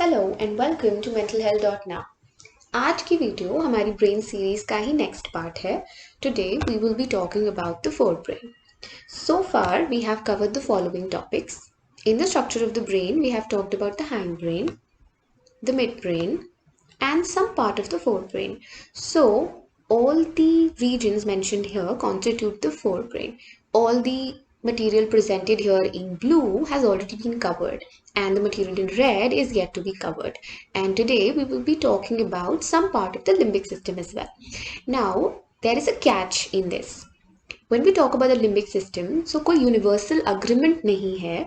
Hello and welcome to mental health dot now. आज की video हमारी ब्रेन सीरीज का ही नेक्स्ट पार्ट है. Today we will be talking about the forebrain. So far we have covered the following topics. In the structure of the brain we have talked about the hindbrain, the midbrain and some part of the forebrain. So all the regions mentioned here constitute the forebrain. All the material presented here in blue has already been covered and the material in red is yet to be covered. And today we will be talking about some part of the limbic system as well. Now there is a catch in this. When we talk about the limbic system, so कोई universal agreement नहीं है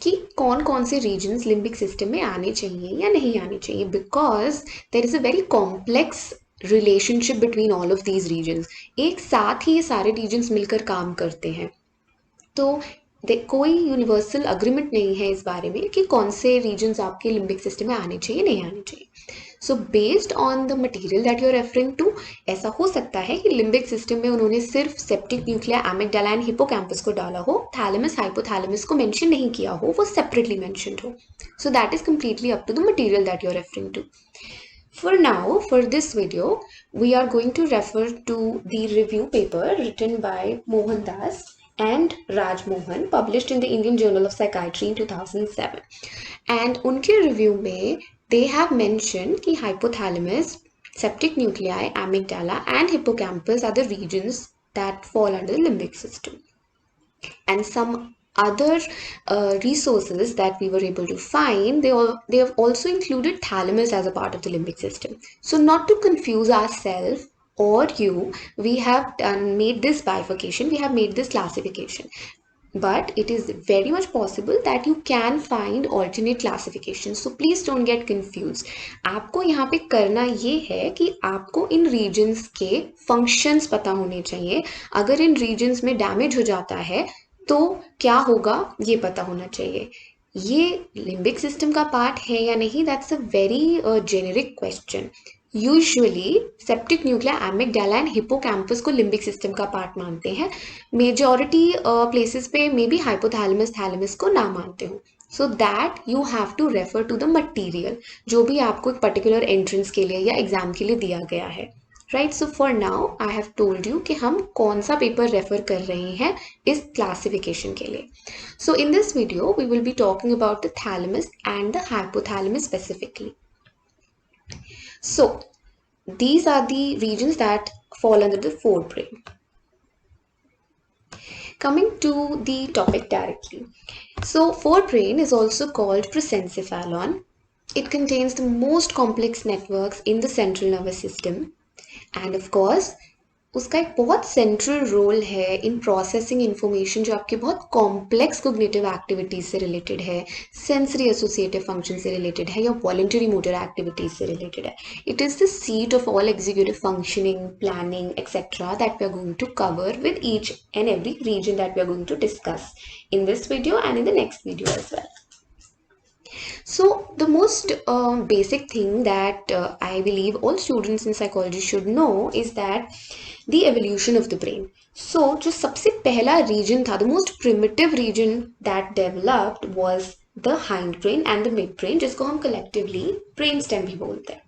कि कौन कौन से regions limbic system में आने चाहिए या नहीं आने चाहिए, because there is a very complex relationship between all of these regions. एक साथ ही ये सारे रीजन्स मिलकर काम करते हैं, तो कोई यूनिवर्सल अग्रीमेंट नहीं है इस बारे में कि कौन से रीजन्स आपके लिम्बिक सिस्टम में आने चाहिए नहीं आने चाहिए. So based on the material that you are referring to, ऐसा हो सकता है कि लिम्बिक सिस्टम में उन्होंने सिर्फ septal nuclei, amygdala and hippocampus को डाला हो, थैलेमस हाइपोथैलेमस को मेंशन नहीं किया हो, वो सेपरेटली मेंशन्ड हो. So that is completely up to the material that you are referring to. For now, for this video, we are going to refer to the review paper written by Mohan Das and Raj Mohan, published in the Indian Journal of Psychiatry in 2007. And उनके review में they have mentioned कि hypothalamus, septic nuclei, amygdala and hippocampus are the regions that fall under the limbic system. And some other resources that we were able to find, they have also included thalamus as a part of the limbic system. So not to confuse ourselves or you, we have made this bifurcation, we have made this classification. But it is very much possible that you can find alternate classifications. So please don't get confused. आपको यहाँ पे करना ये है कि आपको इन regions के functions पता होने चाहिए. अगर इन regions में damage हो जाता है तो क्या होगा ये पता होना चाहिए. ये लिम्बिक सिस्टम का पार्ट है या नहीं, that's a very generic question. Usually septal nuclei, amygdala and hippocampus को लिम्बिक सिस्टम का पार्ट मानते हैं. मेजॉरिटी प्लेसेस पे मे बी हाइपोथैलेमस, थैलेमस को ना मानते हो. So that you have to refer to the material जो भी आपको एक पर्टिकुलर एंट्रेंस के लिए या एग्जाम के लिए दिया गया है. Right, so for now I have told you कि हम कौन सा पेपर रेफर कर रहे हैं इस क्लासिफिकेशन के लिए. So in this video we will be talking about the thalamus and the hypothalamus specifically. So these are the regions that fall under the forebrain. Coming to the topic directly. So forebrain is also called prosencephalon. It contains the most complex networks in the central nervous system. And of course, उसका एक बहुत central role है in processing information जो आपके बहुत complex cognitive activities से related है, sensory associative function से रिलेटेड है या वॉलंटरी मोटर एक्टिविटीज से रिलेटेड है. It is the seat of all executive functioning, planning etcetera that we are going to cover with each and every region that we are going to discuss in this video and in the next video as well. So the most basic thing that I believe all students in psychology should know is that the evolution of the brain. So जो सबसे पहला region था, the most primitive region that developed was the hindbrain and the midbrain, जिसको हम collectively brainstem भी बोलते हैं.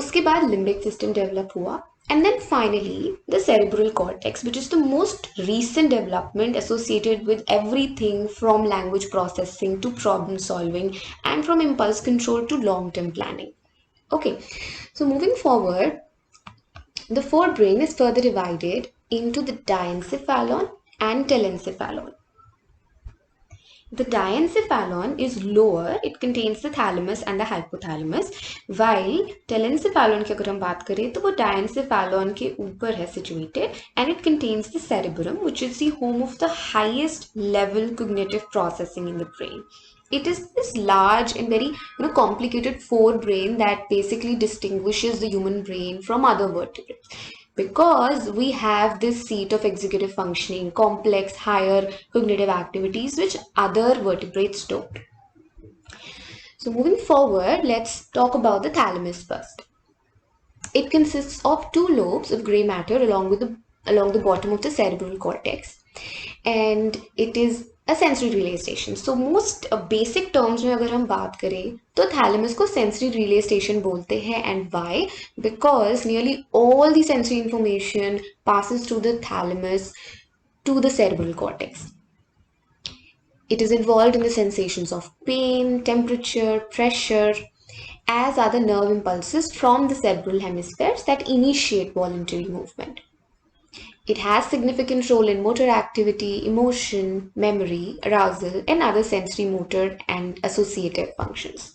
उसके बाद limbic system develop हुआ. And then finally, the cerebral cortex, which is the most recent development associated with everything from language processing to problem solving and from impulse control to long-term planning. Okay, so moving forward, the forebrain is further divided into the diencephalon and telencephalon. The diencephalon is lower, it contains the thalamus and the hypothalamus, while telencephalon की अगर हम बात करें तो वो diencephalon के ऊपर है situated, and it contains the cerebrum, which is the home of the highest level cognitive processing in the brain. It is this large and very complicated forebrain that basically distinguishes the human brain from other vertebrates, because we have this seat of executive functioning, complex, higher cognitive activities which other vertebrates don't. So moving forward, let's talk about the thalamus first. It consists of two lobes of gray matter along the bottom of the cerebral cortex, and it is a sensory relay station. So most basic terms में अगर हम बात करें तो thalamus को sensory relay station बोलते हैं. And why? Because nearly all the sensory information passes through the thalamus to the cerebral cortex. It is involved in the sensations of pain, temperature, pressure, as are the nerve impulses from the cerebral hemispheres that initiate voluntary movement. It has significant role in motor activity, emotion, memory, arousal, and other sensory motor and associative functions.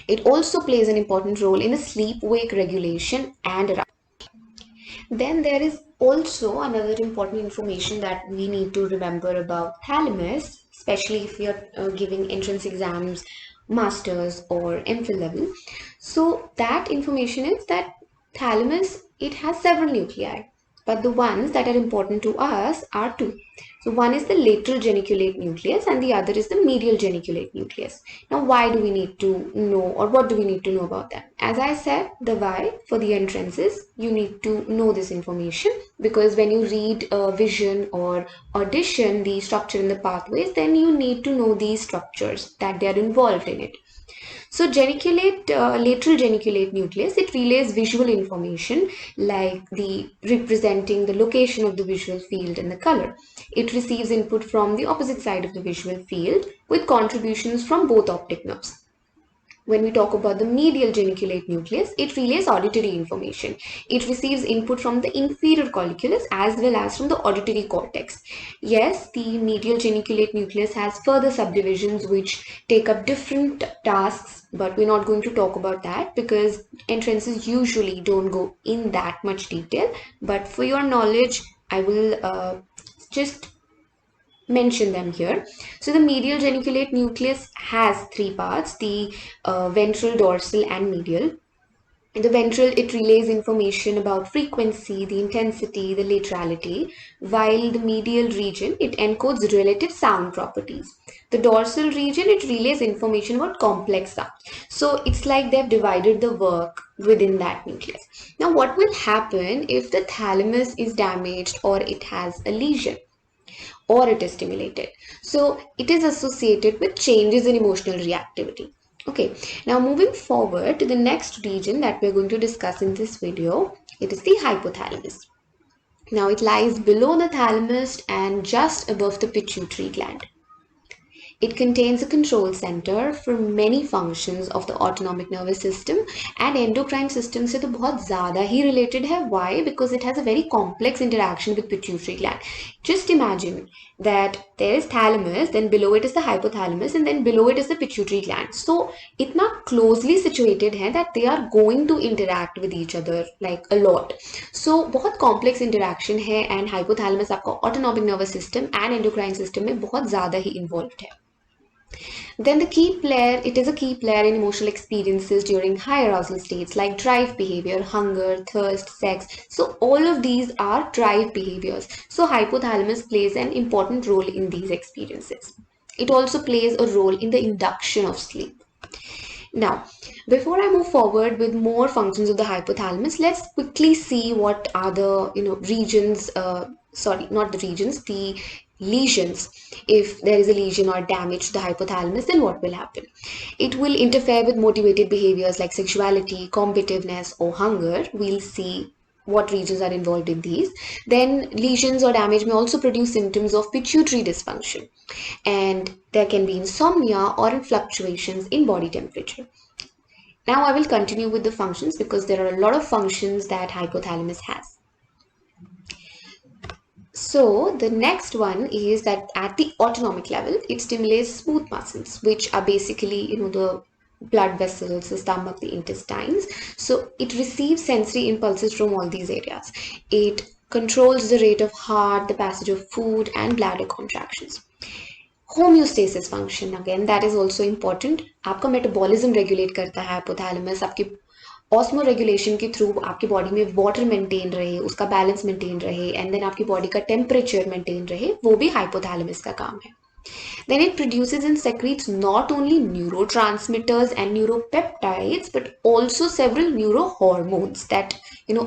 It also plays an important role in the sleep-wake regulation and arousal. Then there is also another important information that we need to remember about thalamus, especially if we are giving entrance exams, masters or MPhil level. So that information is that thalamus, it has several nuclei, but the ones that are important to us are two. So one is the lateral geniculate nucleus and the other is the medial geniculate nucleus. Now why do we need to know, or what do we need to know about them? As I said, the why for the entrances, you need to know this information, because when you read vision or audition the structure and the pathways, then you need to know these structures that they are involved in it. So lateral geniculate nucleus, it relays visual information like the representing the location of the visual field and the color. It receives input from the opposite side of the visual field with contributions from both optic nerves. When we talk about the medial geniculate nucleus, it relays auditory information. It receives input from the inferior colliculus as well as from the auditory cortex. Yes, the medial geniculate nucleus has further subdivisions which take up different tasks, but we're not going to talk about that because entrances usually don't go in that much detail. But for your knowledge, I will just mention them here. So the medial geniculate nucleus has three parts: the ventral, dorsal and medial. In the ventral, it relays information about frequency, the intensity, the laterality, while the medial region, it encodes relative sound properties. The dorsal region, it relays information about complex sound. So it's like they've divided the work within that nucleus. Now what will happen if the thalamus is damaged or it has a lesion, or it is stimulated? So it is associated with changes in emotional reactivity. Okay, now moving forward to the next region that we're going to discuss in this video, it is the hypothalamus. Now it lies below the thalamus and just above the pituitary gland. It contains a control center for many functions of the autonomic nervous system, and endocrine system से तो बहुत ज़्यादा ही related है. Why? Because it has a very complex interaction with pituitary gland. Just imagine that there is thalamus, then below it is the hypothalamus, and then below it is the pituitary gland. So इतना closely situated है that they are going to interact with each other like a lot. So बहुत complex interaction है, and hypothalamus आपका autonomic nervous system and endocrine system में बहुत ज़्यादा ही involved है. Then the key player, it is a key player in emotional experiences during high arousal states like drive behavior, hunger, thirst, sex. So all of these are drive behaviors. So hypothalamus plays an important role in these experiences. It also plays a role in the induction of sleep. Now, before I move forward with more functions of the hypothalamus, let's quickly see what are the regions, not the regions, the lesions. If there is a lesion or damage to the hypothalamus, then what will happen? It will interfere with motivated behaviors like sexuality, combativeness or hunger. We'll see what regions are involved in these. Then lesions or damage may also produce symptoms of pituitary dysfunction, and there can be insomnia or fluctuations in body temperature. Now I will continue with the functions because there are a lot of functions that hypothalamus has. So the next one is that at the autonomic level, it stimulates smooth muscles, which are basically, the blood vessels, the stomach, the intestines. So it receives sensory impulses from all these areas. It controls the rate of heart, the passage of food and bladder contractions. Homeostasis function, again, that is also important. आपका metabolism regulate करता है hypothalamus, आपकी osmo regulation के through आपकी body में water maintain रहे, उसका balance maintain रहे, एंड देन आपकी बॉडी का टेम्परेचर मेंटेन रहे, वो भी हाइपोथैलेमस का काम है. Then it produces and secretes not only neurotransmitters and neuropeptides but also several neurohormones that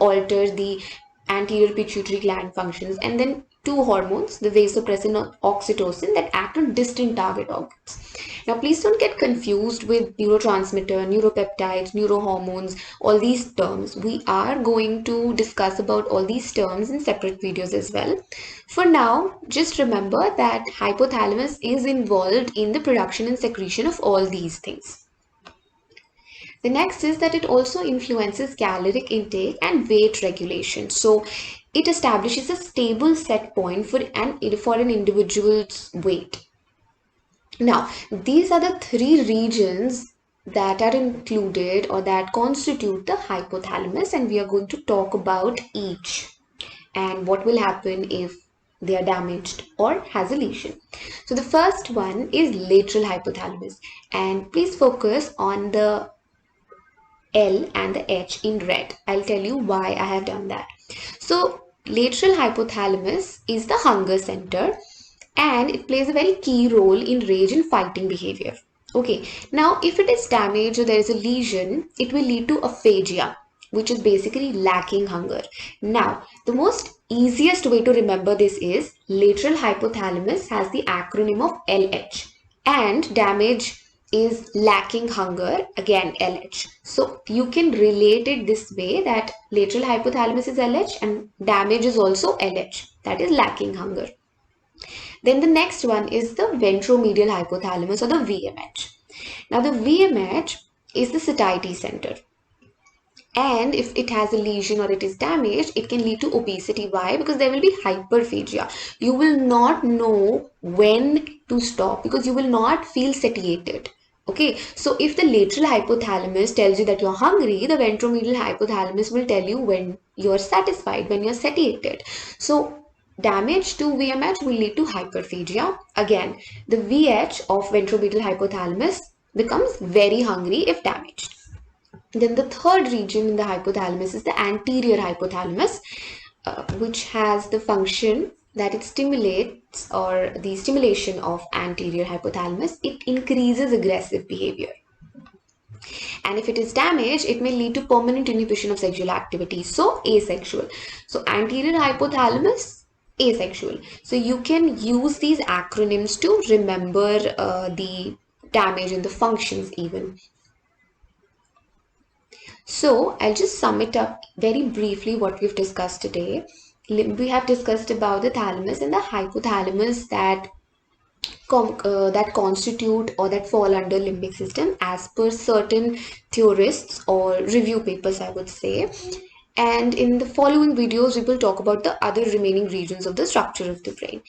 alter the anterior pituitary gland functions, and then two hormones, the vasopressin and oxytocin, that act on distinct target organs. Now, please don't get confused with neurotransmitter, neuropeptides, neurohormones, all these terms. We are going to discuss about all these terms in separate videos as well. For now, just remember that hypothalamus is involved in the production and secretion of all these things. The next is that it also influences caloric intake and weight regulation. So it establishes a stable set point for an individual's weight. Now, these are the three regions that are included or that constitute the hypothalamus, and we are going to talk about each and what will happen if they are damaged or has a lesion. So the first one is lateral hypothalamus, and please focus on the L and the H in red. I'll tell you why I have done that. So lateral hypothalamus is the hunger center, and it plays a very key role in rage and fighting behavior. Okay, now if it is damaged or there is a lesion, it will lead to aphasia, which is basically lacking hunger. Now, the most easiest way to remember this is lateral hypothalamus has the acronym of LH, and damage is lacking hunger, again LH. So you can relate it this way, that lateral hypothalamus is LH and damage is also LH, that is lacking hunger. Then the next one is the ventromedial hypothalamus, or the VMH. Now the VMH is the satiety center. And if it has a lesion or it is damaged, it can lead to obesity. Why? Because there will be hyperphagia. You will not know when to stop because you will not feel satiated. Okay, so if the lateral hypothalamus tells you that you're hungry, the ventromedial hypothalamus will tell you when you're satisfied, when you're satiated. So damage to VMH will lead to hyperphagia. Again, the VH of ventromedial hypothalamus becomes very hungry if damaged. Then the third region in the hypothalamus is the anterior hypothalamus, which has the function that it stimulates, or the stimulation of anterior hypothalamus, it increases aggressive behavior. And if it is damaged, it may lead to permanent inhibition of sexual activity, so asexual. So anterior hypothalamus, asexual. So you can use these acronyms to remember the damage and the functions even. So I'll just sum it up very briefly what we've discussed today. We have discussed about the thalamus and the hypothalamus that constitute or that fall under limbic system as per certain theorists or review papers, I would say. And in the following videos, we will talk about the other remaining regions of the structure of the brain.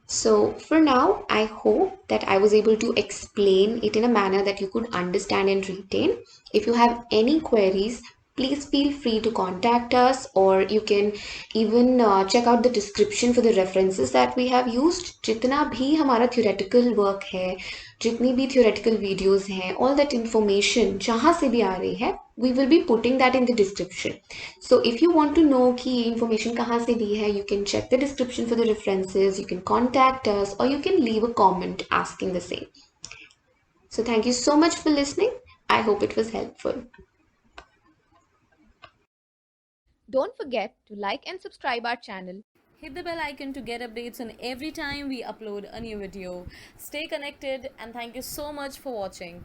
So for now, I hope that I was able to explain it in a manner that you could understand and retain. If you have any queries, please feel free to contact us, or you can even check out the description for the references that we have used. जितना भी हमारा theoretical work है, जितनी भी theoretical videos हैं, all that information जहाँ से भी आ रही है, we will be putting that in the description. So if you want to know कि ये information कहाँ से ली है, you can check the description for the references, you can contact us, or you can leave a comment asking the same. So thank you so much for listening. I hope it was helpful. Don't forget to like and subscribe our channel. Hit the bell icon to get updates on every time we upload a new video. Stay connected and thank you so much for watching.